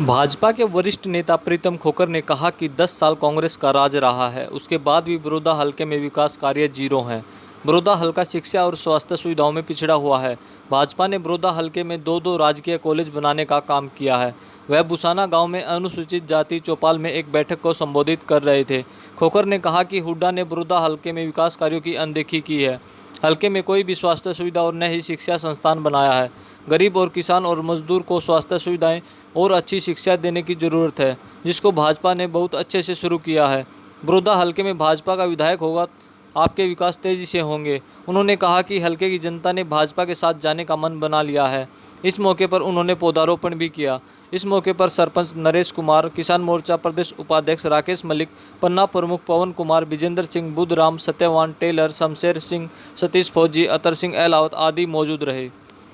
भाजपा के वरिष्ठ नेता प्रीतम खोकर ने कहा कि 10 साल कांग्रेस का राज रहा है, उसके बाद भी बड़ौदा हलके में विकास कार्य जीरो हैं। बड़ौदा हलका शिक्षा और स्वास्थ्य सुविधाओं में पिछड़ा हुआ है। भाजपा ने बड़ौदा हलके में 2 राजकीय कॉलेज बनाने का काम किया है। वह बुसाना गांव में अनुसूचित जाति चौपाल में एक बैठक को संबोधित कर रहे थे। खोकर ने कहा कि हुड्डा ने बड़ौदा हलके में विकास कार्यों की अनदेखी की है। हलके में कोई भी स्वास्थ्य सुविधा और न ही शिक्षा संस्थान बनाया है। गरीब और किसान और मजदूर को स्वास्थ्य सुविधाएं और अच्छी शिक्षा देने की ज़रूरत है, जिसको भाजपा ने बहुत अच्छे से शुरू किया है। बड़ौदा हलके में भाजपा का विधायक होगा, आपके विकास तेज़ी से होंगे। उन्होंने कहा कि हलके की जनता ने भाजपा के साथ जाने का मन बना लिया है। इस मौके पर उन्होंने पौधारोपण भी किया। इस मौके पर सरपंच नरेश कुमार, किसान मोर्चा प्रदेश उपाध्यक्ष राकेश मलिक, पन्ना प्रमुख पवन कुमार, विजेंद्र सिंह, बुद्धराम, सत्यवान, टेलर, शमशेर सिंह, सतीश फौजी, अतर सिंह अहलावत आदि मौजूद रहे।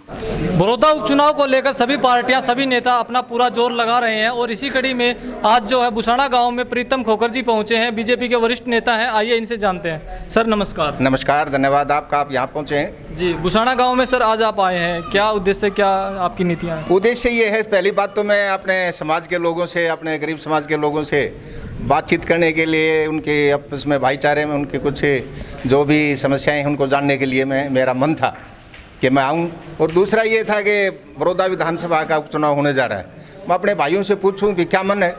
बड़ौदा उपचुनाव को लेकर सभी पार्टियां, सभी नेता अपना पूरा जोर लगा रहे हैं और इसी कड़ी में आज जो है बुसाना गांव में प्रीतम खोकर जी पहुंचे हैं। बीजेपी के वरिष्ठ नेता हैं, आइए इनसे जानते हैं। सर नमस्कार। नमस्कार, धन्यवाद आपका, आप यहाँ पहुँचे हैं। जी, बुसाना गांव में सर आज आप आए हैं, क्या उद्देश्य, क्या आपकी नीतियाँ हैं? उद्देश्य ये है, पहली बात तो मैं अपने समाज के लोगों से, अपने गरीब समाज के लोगों से बातचीत करने के लिए, उनके आपस में भाईचारे में उनके कुछ जो भी समस्याएँ हैं उनको जानने के लिए मेरा मन था कि मैं आऊं। और दूसरा ये था कि बड़ौदा विधानसभा का उपचुनाव होने जा रहा है, मैं अपने भाइयों से पूछूं कि क्या मन है।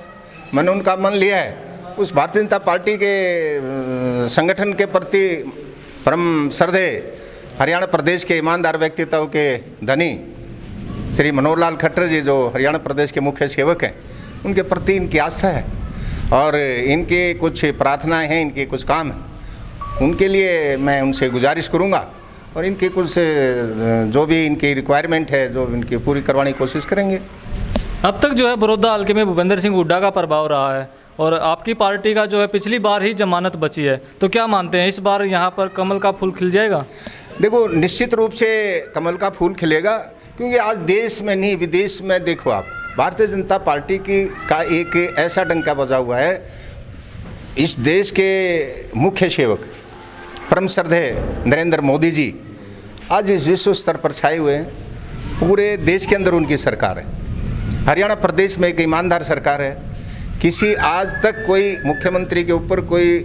मैंने उनका मन लिया है। उस भारतीय जनता पार्टी के संगठन के प्रति परम श्रद्धेय हरियाणा प्रदेश के ईमानदार व्यक्तित्व के धनी श्री मनोहर लाल खट्टर जी, जो हरियाणा प्रदेश के मुख्य सेवक हैं, उनके प्रति इनकी आस्था है और इनके कुछ प्रार्थनाएँ हैं, इनके कुछ काम हैं। उनके लिए मैं उनसे गुजारिश करूँगा और इनके कुछ जो भी इनकी रिक्वायरमेंट है, जो इनकी पूरी करवाने की कोशिश करेंगे। अब तक जो है बड़ौदा हलके में भूपेंद्र सिंह हुड्डा का प्रभाव रहा है और आपकी पार्टी का जो है पिछली बार ही जमानत बची है, तो क्या मानते हैं इस बार यहाँ पर कमल का फूल खिल जाएगा? देखो, निश्चित रूप से कमल का फूल खिलेगा, क्योंकि आज देश में नहीं विदेश में देखो आप, भारतीय जनता पार्टी का एक ऐसा डंका बजा हुआ है। इस देश के मुख्य सेवक परम श्रद्धेय नरेंद्र मोदी जी आज इस विश्व स्तर पर छाए हुए हैं। पूरे देश के अंदर उनकी सरकार है। हरियाणा प्रदेश में एक ईमानदार सरकार है। किसी आज तक कोई मुख्यमंत्री के ऊपर कोई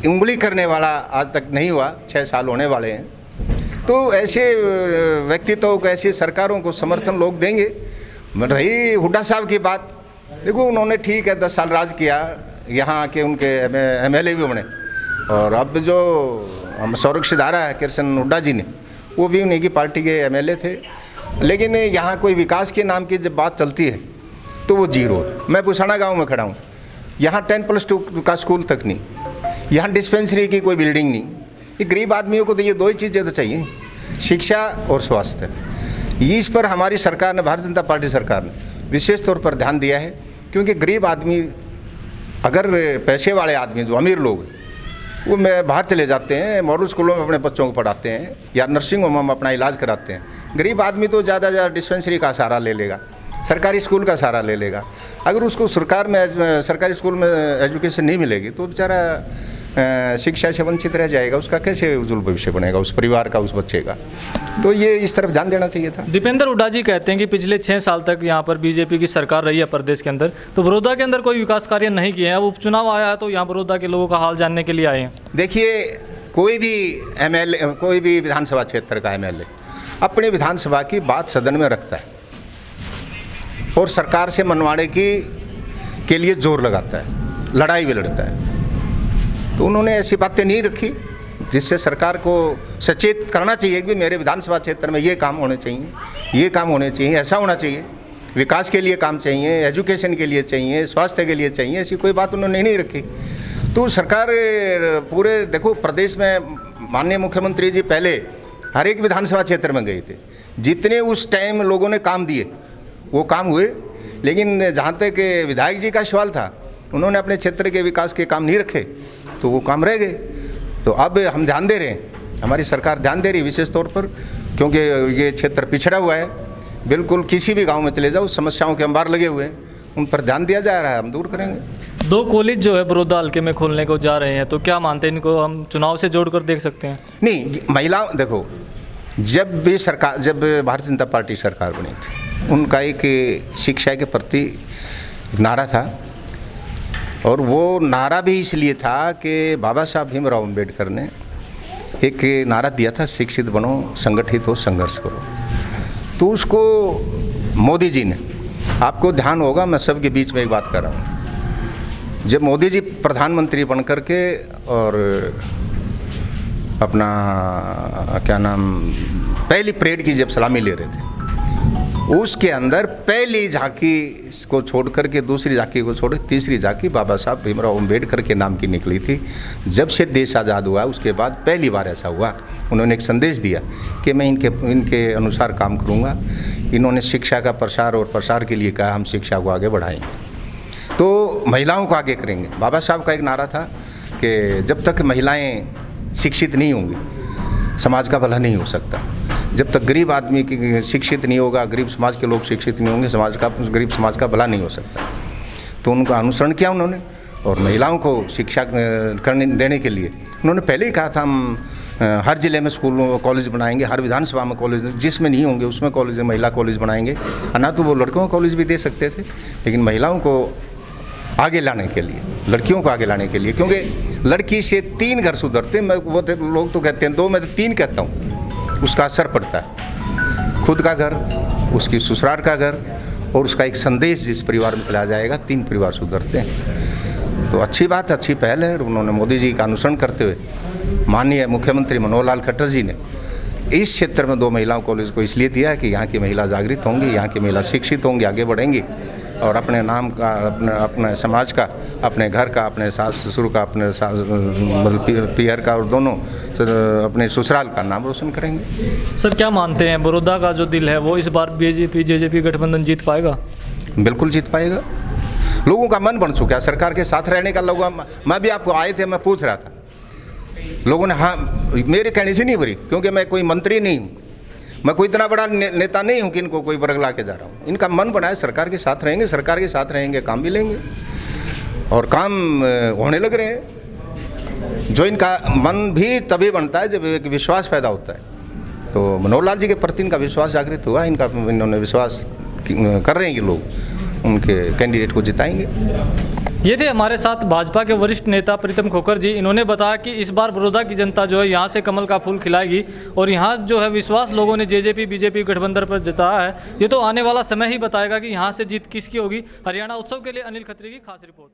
उंगली करने वाला आज तक नहीं हुआ। 6 साल होने वाले हैं, तो ऐसे व्यक्तित्वों को, ऐसी सरकारों को समर्थन लोग देंगे। रही हुड्डा साहब की बात, देखो उन्होंने ठीक है 10 साल राज किया, यहाँ के उनके MLA भी बने, और अब जो हम सौरभ सिधारा है कृष्ण हुड्डा जी ने, वो भी उन्हीं की पार्टी के MLA थे। लेकिन यहाँ कोई विकास के नाम की जब बात चलती है तो वो जीरो है। मैं बुसाना गांव में खड़ा हूँ, यहाँ 10+2 का स्कूल तक नहीं, यहाँ डिस्पेंसरी की कोई बिल्डिंग नहीं। ये गरीब आदमियों को तो ये 2 ही चीज़ें तो चाहिए, शिक्षा और स्वास्थ्य। इस पर हमारी सरकार ने, भारतीय जनता पार्टी सरकार ने विशेष तौर पर ध्यान दिया है, क्योंकि गरीब आदमी, अगर पैसे वाले आदमी जो अमीर लोग वो बाहर चले जाते हैं, मॉडल स्कूलों में अपने बच्चों को पढ़ाते हैं या नर्सिंग होम में अपना इलाज कराते हैं। गरीब आदमी तो ज़्यादा ज़्यादा डिस्पेंसरी का सहारा ले लेगा, सरकारी स्कूल का सहारा ले लेगा। अगर उसको सरकारी स्कूल में एजुकेशन नहीं मिलेगी तो बेचारा शिक्षा से वंचित रह जाएगा। उसका कैसे उज्जवल भविष्य बनेगा, उस परिवार का, उस बच्चे का। तो ये इस तरफ ध्यान देना चाहिए था। दीपेंद्र हुड्डा जी कहते हैं कि पिछले 6 साल तक यहाँ पर बीजेपी की सरकार रही है प्रदेश के अंदर, तो बड़ौदा के अंदर कोई विकास कार्य नहीं किए हैं। अब उपचुनाव आया है तो यहाँ बड़ौदा के लोगों का हाल जानने के लिए आए हैं। देखिए, कोई भी MLA, कोई भी विधानसभा क्षेत्र का MLA अपनी विधानसभा की बात सदन में रखता है और सरकार से मनवाने के लिए जोर लगाता है, लड़ाई भी लड़ता है। तो उन्होंने ऐसी बातें नहीं रखी जिससे सरकार को सचेत करना चाहिए कि मेरे विधानसभा क्षेत्र में ये काम होने चाहिए, ये काम होने चाहिए, ऐसा होना चाहिए, विकास के लिए काम चाहिए, एजुकेशन के लिए चाहिए, स्वास्थ्य के लिए चाहिए। ऐसी कोई बात उन्होंने नहीं रखी। तो सरकार पूरे, देखो प्रदेश में माननीय मुख्यमंत्री जी पहले हर एक विधानसभा क्षेत्र में गए थे। जितने उस टाइम लोगों ने काम दिए वो काम हुए, लेकिन जहाँ तक विधायक जी का सवाल था, उन्होंने अपने क्षेत्र के विकास के काम नहीं रखे तो वो काम रह गए। तो अब हम ध्यान दे रहे हैं, हमारी सरकार ध्यान दे रही है विशेष तौर पर, क्योंकि ये क्षेत्र पिछड़ा हुआ है। बिल्कुल किसी भी गांव में चले जाओ, समस्याओं के अंबार लगे हुए हैं, उन पर ध्यान दिया जा रहा है, हम दूर करेंगे। 2 कॉलेज जो है बड़ौदा हलके में खोलने को जा रहे हैं, तो क्या मानते हैं इनको हम चुनाव से जोड़कर देख सकते हैं? नहीं, महिला देखो, जब भारतीय जनता पार्टी सरकार बनी थी उनका एक शिक्षा के प्रति नारा था, और वो नारा भी इसलिए था कि बाबा साहब भीमराव अम्बेडकर ने एक नारा दिया था, शिक्षित बनो, संगठित हो, संघर्ष करो। तो उसको मोदी जी ने, आपको ध्यान होगा, मैं सबके बीच में एक बात कर रहा हूँ, जब मोदी जी प्रधानमंत्री बन करके और अपना क्या नाम पहली परेड की जब सलामी ले रहे थे, उसके अंदर पहली झांकी को छोड़ करके दूसरी झांकी को छोड़ तीसरी झांकी बाबा साहब भीमराव अम्बेडकर के नाम की निकली थी। जब से देश आज़ाद हुआ उसके बाद पहली बार ऐसा हुआ, उन्होंने एक संदेश दिया कि मैं इनके अनुसार काम करूंगा। इन्होंने शिक्षा का प्रसार और प्रसार के लिए कहा, हम शिक्षा को आगे बढ़ाएंगे, तो महिलाओं को आगे करेंगे। बाबा साहब का एक नारा था कि जब तक महिलाएँ शिक्षित नहीं होंगी समाज का भला नहीं हो सकता। जब तक गरीब आदमी की शिक्षित नहीं होगा, गरीब समाज के लोग शिक्षित नहीं होंगे, गरीब समाज का भला नहीं हो सकता। तो उनका अनुसरण किया उन्होंने, और महिलाओं को शिक्षा देने के लिए उन्होंने पहले ही कहा था, हम हर ज़िले में स्कूल कॉलेज बनाएंगे, हर विधानसभा में कॉलेज, जिसमें नहीं होंगे उसमें कॉलेज, महिला कॉलेज बनाएंगे। ना तो वो लड़कों को कॉलेज भी दे सकते थे, लेकिन महिलाओं को आगे लाने के लिए, लड़कियों को आगे लाने के लिए, क्योंकि लड़की से 3 घर सुधरते। मैं वो लोग तो कहते हैं 2, मैं तो 3 कहता हूँ। उसका असर पड़ता है, खुद का घर, उसकी ससुराल का घर, और उसका एक संदेश जिस परिवार में चला जाएगा, 3 परिवार सुधरते हैं। तो अच्छी बात, अच्छी पहल है। उन्होंने मोदी जी का अनुसरण करते हुए माननीय मुख्यमंत्री मनोहर लाल खट्टर जी ने इस क्षेत्र में 2 महिलाओं कॉलेज को इसलिए दिया है कि यहाँ की महिला जागृत होंगी, यहाँ की महिला शिक्षित होंगी, आगे बढ़ेंगी, और अपने नाम का, अपने समाज का, अपने घर का, अपने सास ससुर का, अपने मतलब पियर का, और दोनों अपने ससुराल का नाम रोशन करेंगे। सर, क्या मानते हैं बड़ौदा का जो दिल है वो इस बार बीजेपी जेजेपी गठबंधन जीत पाएगा? बिल्कुल जीत पाएगा। लोगों का मन बन चुका है सरकार के साथ रहने का। लोगों, मैं भी आपको आए थे, मैं पूछ रहा था, लोगों ने हाँ, मेरे कहने से नहीं भरी, क्योंकि मैं कोई मंत्री नहीं हूँ, मैं कोई इतना बड़ा नेता नहीं हूँ कि इनको कोई बरगला के जा रहा हूँ। इनका मन बना है सरकार के साथ रहेंगे, सरकार के साथ रहेंगे, काम भी लेंगे, और काम होने लग रहे हैं। जो इनका मन भी तभी बनता है जब एक विश्वास पैदा होता है। तो मनोहर लाल जी के प्रति इनका विश्वास जागृत हुआ, इन्होंने विश्वास कर रहे हैं कि लोग उनके कैंडिडेट को जिताएंगे। ये थे हमारे साथ भाजपा के वरिष्ठ नेता प्रीतम खोकर जी। इन्होंने बताया कि इस बार बड़ौदा की जनता जो है यहाँ से कमल का फूल खिलाएगी, और यहाँ जो है विश्वास लोगों ने जेजेपी बीजेपी गठबंधन पर जताया है। ये तो आने वाला समय ही बताएगा कि यहाँ से जीत किसकी होगी। हरियाणा उत्सव के लिए अनिल खत्री की खास रिपोर्ट।